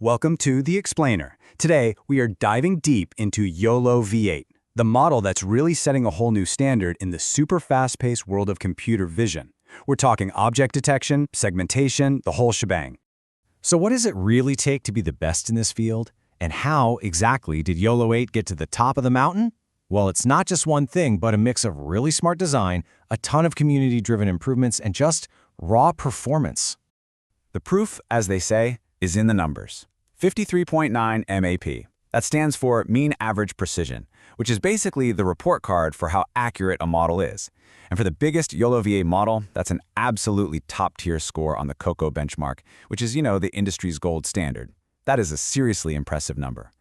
Welcome to The Explainer. Today, we are diving deep into YOLOv8, the model that's really setting a whole new standard in the super fast-paced world of computer vision. We're talking object detection, segmentation, the whole shebang. So what does it really take to be the best in this field? And how exactly did YOLO8 get to the top of the mountain? Well, it's not just one thing, but a mix of really smart design, a ton of community-driven improvements, and just raw performance. The proof, as they say, is in the numbers. 53.9 MAP. That stands for mean average precision, which is basically the report card for how accurate a model is. And for the biggest YOLOv8 model, that's an absolutely top-tier score on the COCO benchmark, which is, the industry's gold standard. That is a seriously impressive number.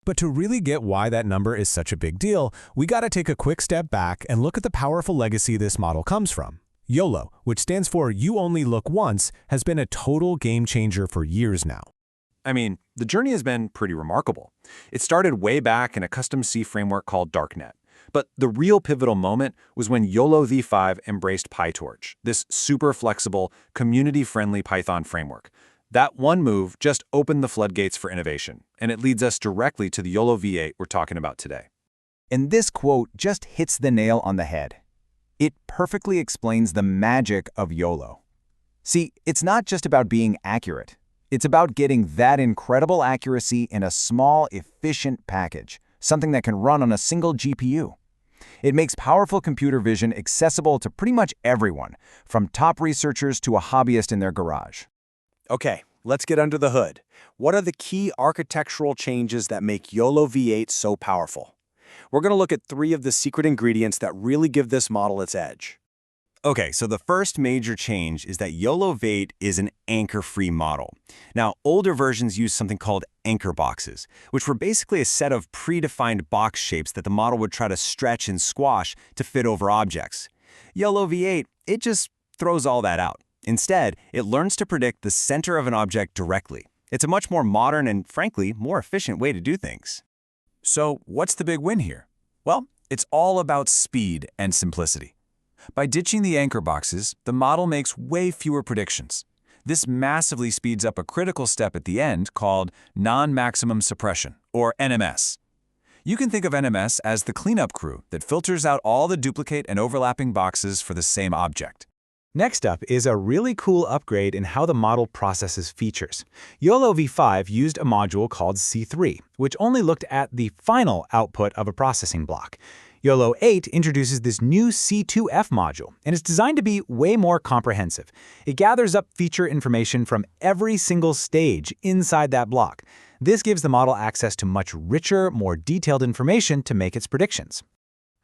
But to really get why that number is such a big deal, we gotta take a quick step back and look at the powerful legacy this model comes from. YOLO, which stands for You Only Look Once, has been a total game changer for years now. I mean, the journey has been pretty remarkable. It started way back in a custom C framework called Darknet. But the real pivotal moment was when YOLOv8 embraced PyTorch, this super flexible, community-friendly Python framework. That one move just opened the floodgates for innovation, and it leads us directly to the YOLOv8 we're talking about today. And this quote just hits the nail on the head. It perfectly explains the magic of YOLO. See, it's not just about being accurate. It's about getting that incredible accuracy in a small, efficient package, something that can run on a single GPU. It makes powerful computer vision accessible to pretty much everyone, from top researchers to a hobbyist in their garage. Okay, let's get under the hood. What are the key architectural changes that make YOLOv8 so powerful? We're going to look at 3 of the secret ingredients that really give this model its edge. Okay, so the first major change is that YOLOv8 is an anchor-free model. Now, older versions used something called anchor boxes, which were basically a set of predefined box shapes that the model would try to stretch and squash to fit over objects. YOLOv8, it just throws all that out. Instead, it learns to predict the center of an object directly. It's a much more modern and, frankly, more efficient way to do things. So, what's the big win here? Well, it's all about speed and simplicity. By ditching the anchor boxes, the model makes way fewer predictions. This massively speeds up a critical step at the end called non-maximum suppression, or NMS. You can think of NMS as the cleanup crew that filters out all the duplicate and overlapping boxes for the same object. Next up is a really cool upgrade in how the model processes features. YOLOv8 used a module called C3, which only looked at the final output of a processing block. YOLO8 introduces this new C2f module, and it's designed to be way more comprehensive. It gathers up feature information from every single stage inside that block. This gives the model access to much richer, more detailed information to make its predictions.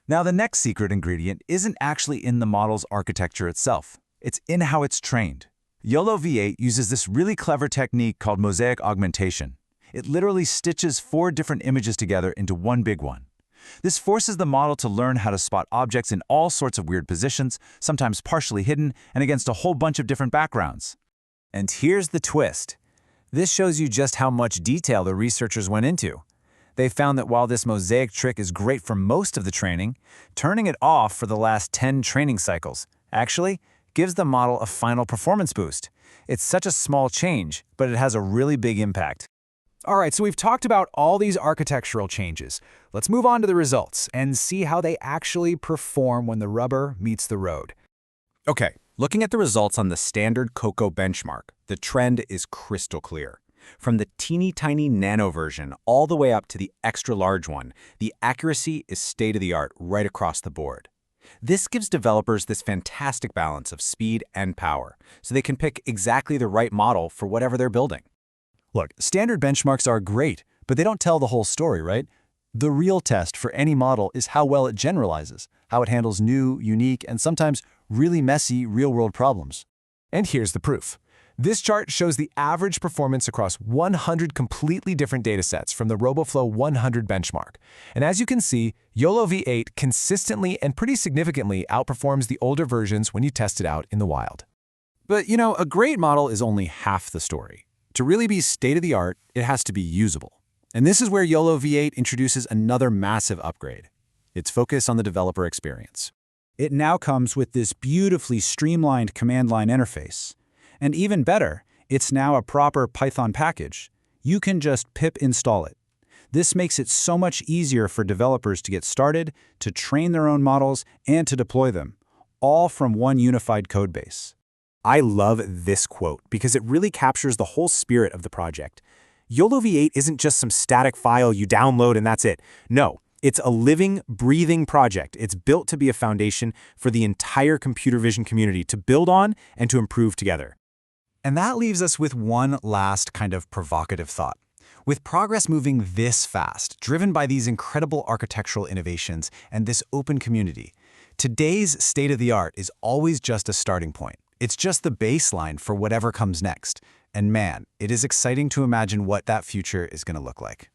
Now, the next secret ingredient isn't actually in the model's architecture itself. It's in how it's trained. YOLOv8 uses this really clever technique called mosaic augmentation. It literally stitches 4 different images together into one big one. This forces the model to learn how to spot objects in all sorts of weird positions, sometimes partially hidden, and against a whole bunch of different backgrounds. And here's the twist. This shows you just how much detail the researchers went into. They found that while this mosaic trick is great for most of the training, turning it off for the last 10 training cycles actually gives the model a final performance boost. It's such a small change, but it has a really big impact. All right, so we've talked about all these architectural changes. Let's move on to the results and see how they actually perform when the rubber meets the road. Okay, looking at the results on the standard COCO benchmark, the trend is crystal clear. From the teeny tiny nano version all the way up to the extra large one, the accuracy is state-of-the-art right across the board. This gives developers this fantastic balance of speed and power, so they can pick exactly the right model for whatever they're building. Look, standard benchmarks are great, but they don't tell the whole story, right? The real test for any model is how well it generalizes, how it handles new, unique, and sometimes really messy real-world problems. And here's the proof. This chart shows the average performance across 100 completely different datasets from the RoboFlow 100 benchmark. And as you can see, YOLOv8 consistently and pretty significantly outperforms the older versions when you test it out in the wild. But, a great model is only half the story. To really be state-of-the-art, it has to be usable. And this is where YOLOv8 introduces another massive upgrade: its focus on the developer experience. It now comes with this beautifully streamlined command line interface. And even better, it's now a proper Python package. You can just pip install it. This makes it so much easier for developers to get started, to train their own models, and to deploy them, all from one unified codebase. I love this quote because it really captures the whole spirit of the project. YOLOv8 isn't just some static file you download and that's it. No, it's a living, breathing project. It's built to be a foundation for the entire computer vision community to build on and to improve together. And that leaves us with one last kind of provocative thought. With progress moving this fast, driven by these incredible architectural innovations and this open community, today's state-of-the-art is always just a starting point. It's just the baseline for whatever comes next. And man, it is exciting to imagine what that future is going to look like.